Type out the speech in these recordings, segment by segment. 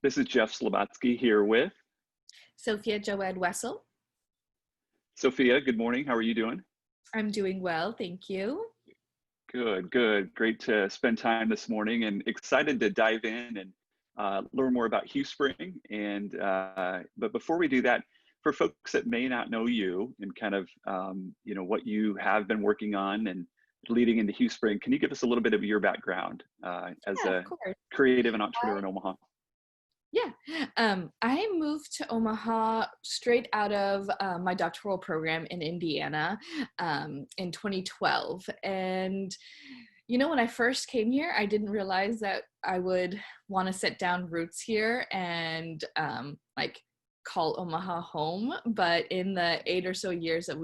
This is Jeff Slobotski here with Sofia Jawed-Wessel. Sophia. Good morning. How are you doing? I'm doing well, thank you. Good, good. Great to spend time this morning and excited to dive in and learn more about Huespring. But before we do that, for folks that may not know you and kind of, what you have been working on and leading into Huespring, can you give us a little bit of your background as Yeah, of a course. creative and entrepreneur in Omaha? I moved to Omaha straight out of my doctoral program in Indiana in 2012. And, when I first came here, I didn't realize that I would want to set down roots here and call Omaha home. But in the 8 or so years that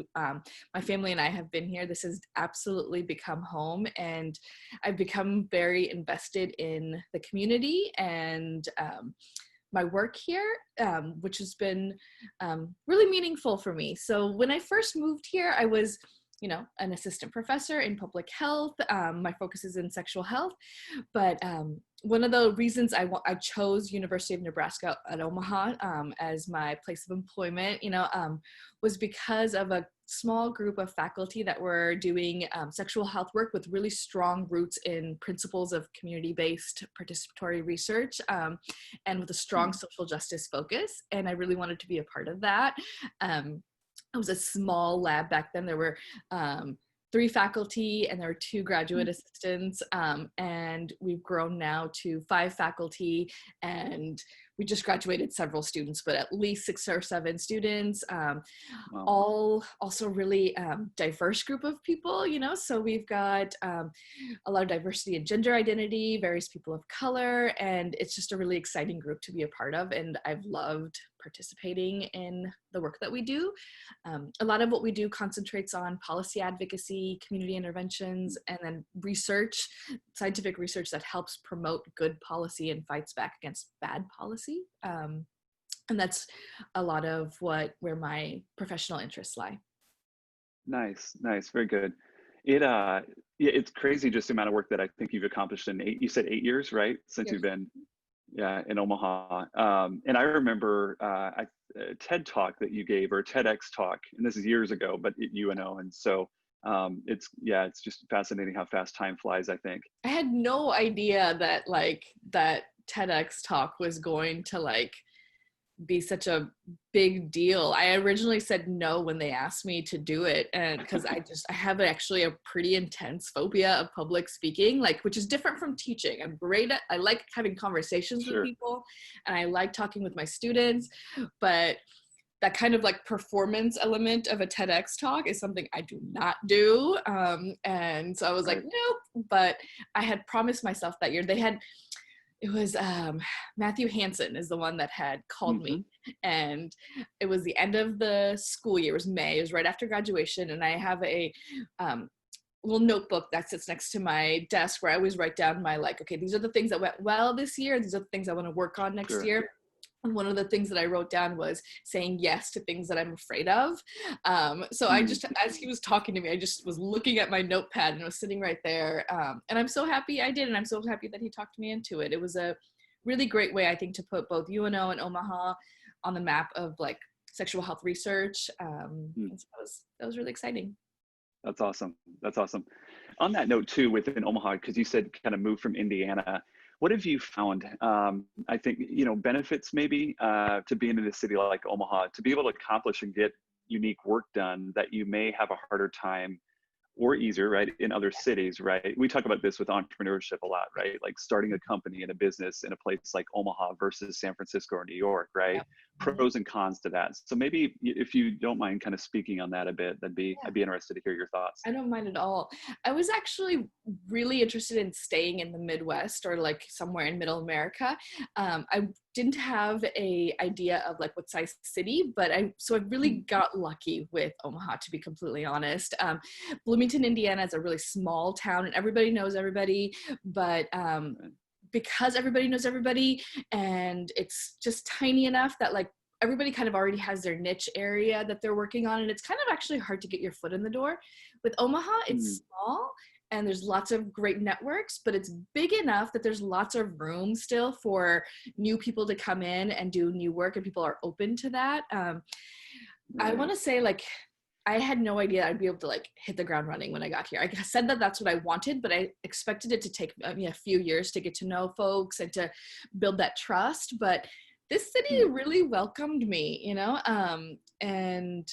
my family and I have been here, this has absolutely become home. And I've become very invested in the community and my work here, which has been really meaningful for me. So when I first moved here, I was, an assistant professor in public health. My focus is in sexual health, but one of the reasons I chose University of Nebraska at Omaha as my place of employment, was because of a small group of faculty that were doing sexual health work with really strong roots in principles of community-based participatory research and with a strong social justice focus. And I really wanted to be a part of that. It was a small lab back then. There were 3 faculty and there were 2 graduate assistants, and we've grown now to 5 faculty, and we just graduated several students, but at least 6 or 7 students, Wow. all also really diverse group of people, so we've got a lot of diversity in gender identity, various people of color, and it's just a really exciting group to be a part of, and I've loved participating in the work that we do. A lot of what we do concentrates on policy advocacy, community interventions, and then research, scientific research that helps promote good policy and fights back against bad policy. And that's a lot of where my professional interests lie. Nice, nice, very good. It's crazy just the amount of work that I think you've accomplished in you said 8 years, right? Since Yes. you've been in Omaha. And I remember a TED talk that you gave, or a TEDx talk, and this is years ago, but at UNO. And so it's just fascinating how fast time flies, I think. I had no idea that that TEDx talk was going to be such a big deal. I originally said no when they asked me to do it, and because I have actually a pretty intense phobia of public speaking, which is different from teaching. I like having conversations Sure. with people, and I like talking with my students, but that kind of performance element of a TEDx talk is something I do not do. And so I was Right. nope, but I had promised myself that year. It was Matthew Hansen is the one that had called me, and it was the end of the school year. It was May. It was right after graduation, and I have a little notebook that sits next to my desk where I always write down my okay, these are the things that went well this year. These are the things I want to work on next Sure. year. And one of the things that I wrote down was saying yes to things that I'm afraid of. So I just, as he was talking to me, I just was looking at my notepad and it was sitting right there. And I'm so happy I did. And I'm so happy that he talked me into it. It was a really great way, I think, to put both UNO and Omaha on the map of sexual health research. And so that was really exciting. That's awesome. That's awesome. On that note too, within Omaha, because you said kind of moved from Indiana, what have you found? I think, benefits maybe to being in a city like Omaha, to be able to accomplish and get unique work done that you may have a harder time or easier, right, in other cities, right? We talk about this with entrepreneurship a lot, right? Like starting a company and a business in a place like Omaha versus San Francisco or New York, right? Yeah. Pros and cons to that. So maybe if you don't mind kind of speaking on that a bit, I'd be interested to hear your thoughts. I don't mind at all. I was actually really interested in staying in the Midwest or somewhere in Middle America. I didn't have a idea of what size city, but I really got lucky with Omaha, to be completely honest. Bloomington, Indiana is a really small town and everybody knows everybody, but because everybody knows everybody and it's just tiny enough that everybody kind of already has their niche area that they're working on, and it's kind of actually hard to get your foot in the door. With Omaha, it's small and there's lots of great networks, but it's big enough that there's lots of room still for new people to come in and do new work, and people are open to that. I want to say, like, I had no idea I'd be able to like hit the ground running when I got here. I said that that's what I wanted, but I expected it to take me a few years to get to know folks and to build that trust. But this city really welcomed me, you know, and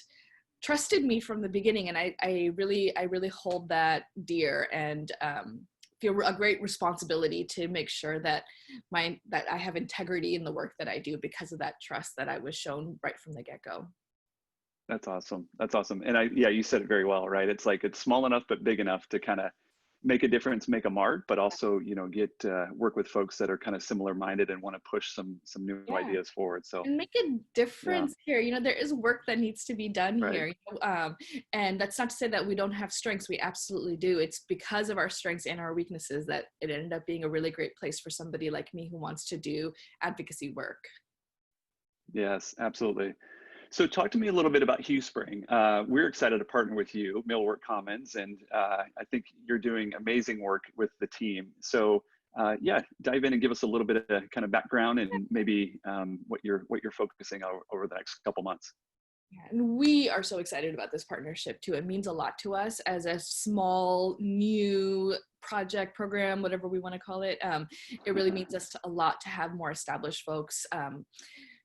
trusted me from the beginning. And I really hold that dear, and feel a great responsibility to make sure that that I have integrity in the work that I do because of that trust that I was shown right from the get-go. That's awesome. That's awesome. And yeah, you said it very well, right? It's like, it's small enough, but big enough to kind of make a difference, make a mark, but also, you know, get work with folks that are kind of similar minded and want to push some new ideas forward. So and make a difference here. You know, there is work that needs to be done here. You know? And that's not to say that we don't have strengths. We absolutely do. It's because of our strengths and our weaknesses that it ended up being a really great place for somebody like me who wants to do advocacy work. Yes, absolutely. So talk to me a little bit about Huespring. We're excited to partner with you, Millwork Commons, and I think you're doing amazing work with the team. So yeah, dive in and give us a little bit of kind of background and maybe what you're focusing on over the next couple months. Yeah, and we are so excited about this partnership too. It means a lot to us as a small new project, program, whatever we want to call it. It really means us a lot to have more established folks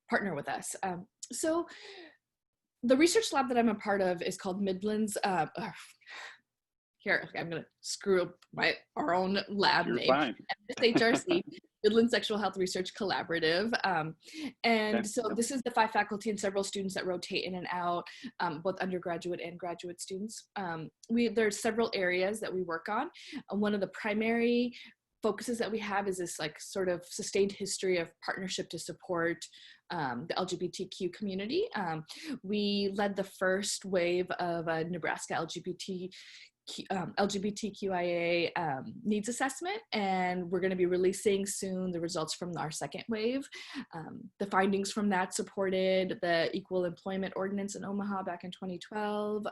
partner with us. So the research lab that I'm a part of is called Midlands. Here, okay, I'm going to screw up our own lab You're name. fine. HRC, Midlands Sexual Health Research Collaborative. And Okay. so this is the 5 faculty and several students that rotate in and out, both undergraduate and graduate students. There's several areas that we work on. One of the primary focuses that we have is this like sort of sustained history of partnership to support the LGBTQ community. We led the first wave of a Nebraska LGBTQIA needs assessment, and we're going to be releasing soon the results from our second wave. The findings from that supported the Equal Employment Ordinance in Omaha back in 2012.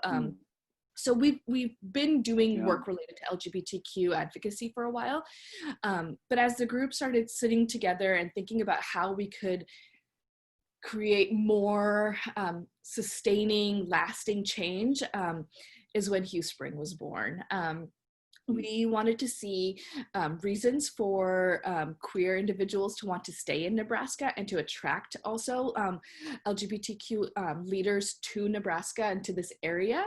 So we've been doing work related to LGBTQ advocacy for a while, but as the group started sitting together and thinking about how we could create more sustaining, lasting change, is when Huespring was born. We wanted to see reasons for queer individuals to want to stay in Nebraska and to attract also LGBTQ leaders to Nebraska and to this area.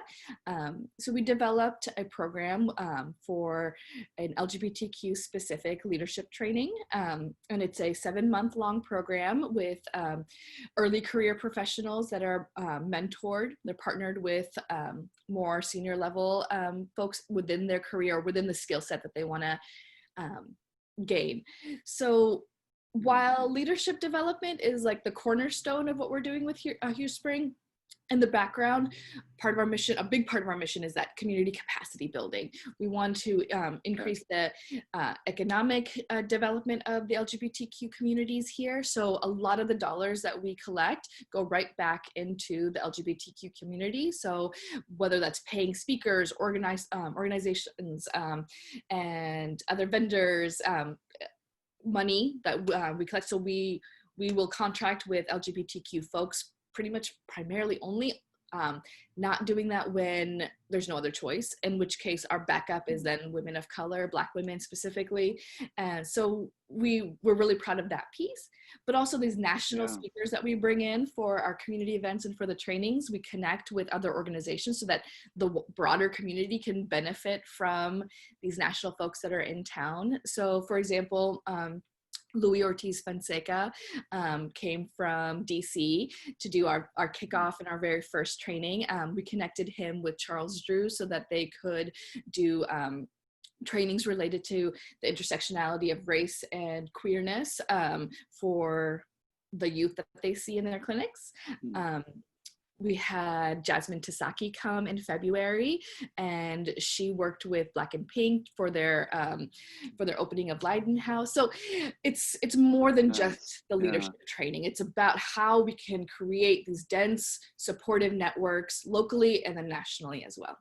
So we developed a program for an LGBTQ specific leadership training. And it's a 7-month-long program with early career professionals that are mentored. They're partnered with more senior level folks within their career, within the skill set that they want to gain. So while leadership development is like the cornerstone of what we're doing with Huespring, in the background, part of our mission, a big part of our mission, is that community capacity building. We want to increase the economic development of the LGBTQ communities here. So a lot of the dollars that we collect go right back into the LGBTQ community. So whether that's paying speakers, organizations, and other vendors, money that we collect. So we will contract with LGBTQ folks pretty much primarily only, not doing that when there's no other choice, in which case our backup is then women of color, Black women specifically. And so we're really proud of that piece, but also these national speakers that we bring in for our community events and for the trainings. We connect with other organizations so that the broader community can benefit from these national folks that are in town. So for example, Louis Ortiz Fonseca came from DC to do our kickoff and our very first training. We connected him with Charles Drew so that they could do trainings related to the intersectionality of race and queerness for the youth that they see in their clinics. We had Jasmine Tasaki come in February, and she worked with Black and Pink for their opening of Leiden House. So it's more than just the leadership training. It's about how we can create these dense, supportive networks locally and then nationally as well.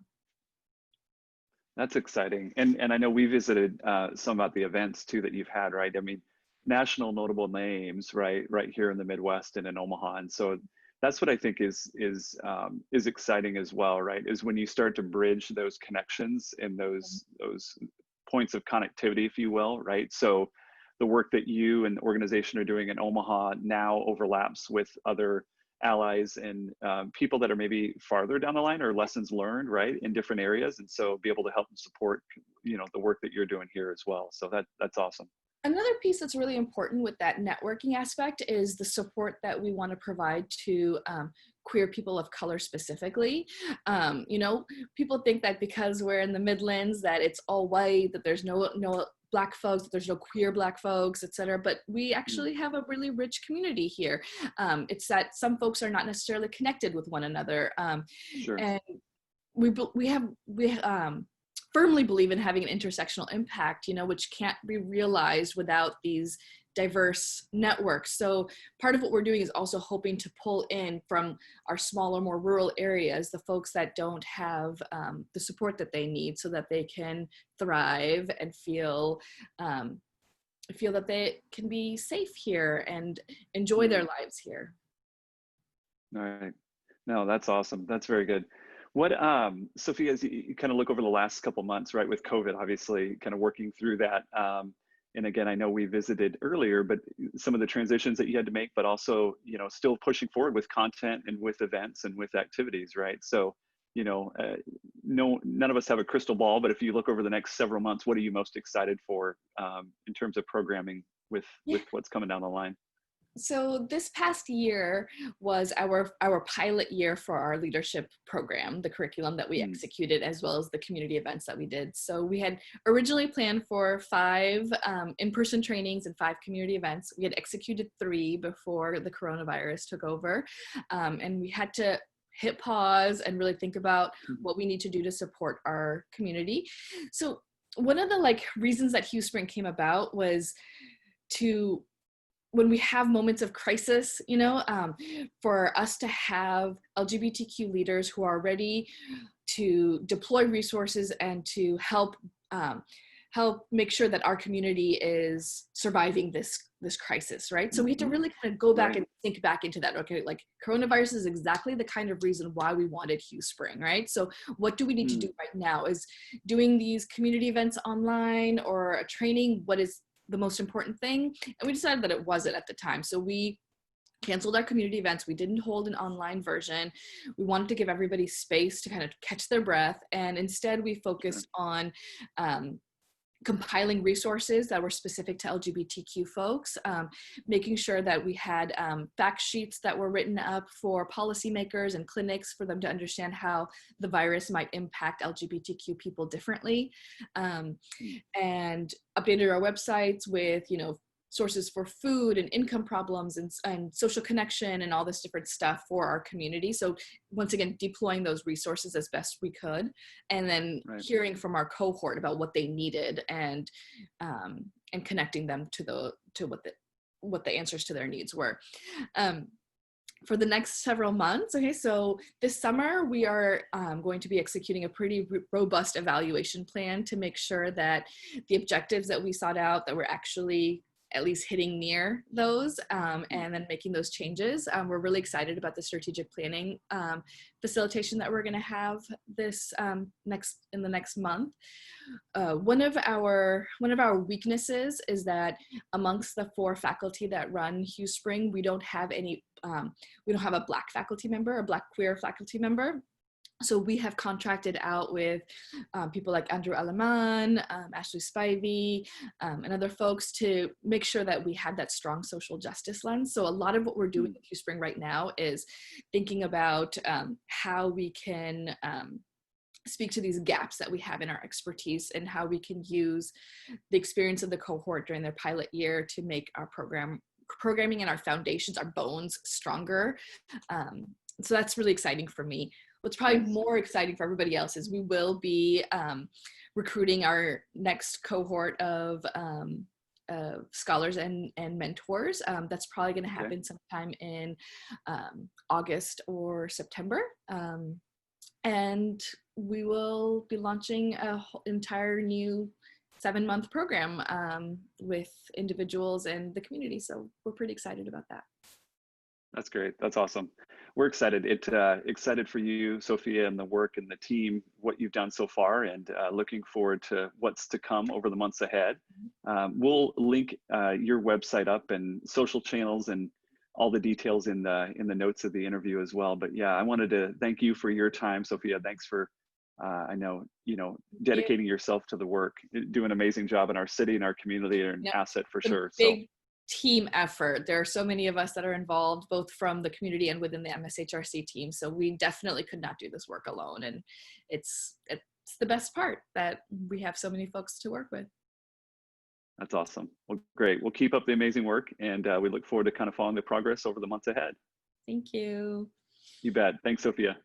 That's exciting. And I know we visited some about the events too that you've had, right? I mean, national notable names, right here in the Midwest and in Omaha. And so that's what I think is exciting as well, right? Is when you start to bridge those connections and those points of connectivity, if you will, right? So the work that you and the organization are doing in Omaha now overlaps with other allies and people that are maybe farther down the line or lessons learned, right, in different areas, and so be able to help and support, the work that you're doing here as well. So that's awesome. Another piece that's really important with that networking aspect is the support that we want to provide to queer people of color specifically. People think that because we're in the Midlands that it's all white, that there's no Black folks, that there's no queer Black folks, etc. But we actually have a really rich community here. It's that some folks are not necessarily connected with one another, Sure. and we firmly believe in having an intersectional impact, which can't be realized without these diverse networks. So part of what we're doing is also hoping to pull in from our smaller, more rural areas, the folks that don't have the support that they need so that they can thrive and feel that they can be safe here and enjoy their lives here. All right. No, that's awesome. That's very good. What, Sophia, as you kind of look over the last couple months, right, with COVID, obviously kind of working through that. And again, I know we visited earlier, but some of the transitions that you had to make, but also, still pushing forward with content and with events and with activities, right? So, none of us have a crystal ball, but if you look over the next several months, what are you most excited for in terms of programming with what's coming down the line? So this past year was our pilot year for our leadership program, the curriculum that we executed, as well as the community events that we did. So we had originally planned for 5 in-person trainings and 5 community events. We had executed 3 before the coronavirus took over. And we had to hit pause and really think about what we need to do to support our community. So one of the reasons that Huespring came about was to, when we have moments of crisis, for us to have LGBTQ leaders who are ready to deploy resources and to help make sure that our community is surviving this crisis, right? So we had to really kind of go back and think back into that. Okay, coronavirus is exactly the kind of reason why we wanted Huespring, right? So what do we need to do right now? Is doing these community events online or a training, what is the most important thing? And we decided that it wasn't at the time. So we canceled our community events. We didn't hold an online version. We wanted to give everybody space to kind of catch their breath. And instead we focused on compiling resources that were specific to LGBTQ folks, making sure that we had fact sheets that were written up for policymakers and clinics for them to understand how the virus might impact LGBTQ people differently, and updated our websites with, sources for food and income problems and social connection and all this different stuff for our community. So once again, deploying those resources as best we could, and then hearing from our cohort about what they needed and connecting them to what the answers to their needs were. For the next several months, so this summer we are going to be executing a pretty robust evaluation plan to make sure that the objectives that we sought out, that we're actually at least hitting near those, and then making those changes. We're really excited about the strategic planning facilitation that we're going to have this in the next month. One of our weaknesses is that amongst the 4 faculty that run Huespring, we don't have a Black faculty member, a Black queer faculty member. So we have contracted out with people like Andrew Aleman, Ashley Spivey, and other folks to make sure that we had that strong social justice lens. So a lot of what we're doing at Huespring right now is thinking about how we can speak to these gaps that we have in our expertise and how we can use the experience of the cohort during their pilot year to make our programming and our foundations, our bones stronger. So that's really exciting for me. What's probably more exciting for everybody else is we will be recruiting our next cohort of scholars and mentors. That's probably going to happen sometime in August or September. And we will be launching a whole entire new 7-month program with individuals and the community. So we're pretty excited about that. That's great. That's awesome. We're excited. Excited for you, Sophia, and the work and the team, what you've done so far, and looking forward to what's to come over the months ahead. We'll link your website up and social channels and all the details in the notes of the interview as well. But yeah, I wanted to thank you for your time, Sophia. Thanks for I know, dedicating yourself to the work, do an amazing job in our city and our community, and an asset for sure. Big team effort. There are so many of us that are involved, both from the community and within the MSHRC team. So we definitely could not do this work alone. And it's the best part, that we have so many folks to work with. That's awesome. Well, great. We'll keep up the amazing work, and we look forward to kind of following the progress over the months ahead. Thank you. You bet. Thanks, Sophia.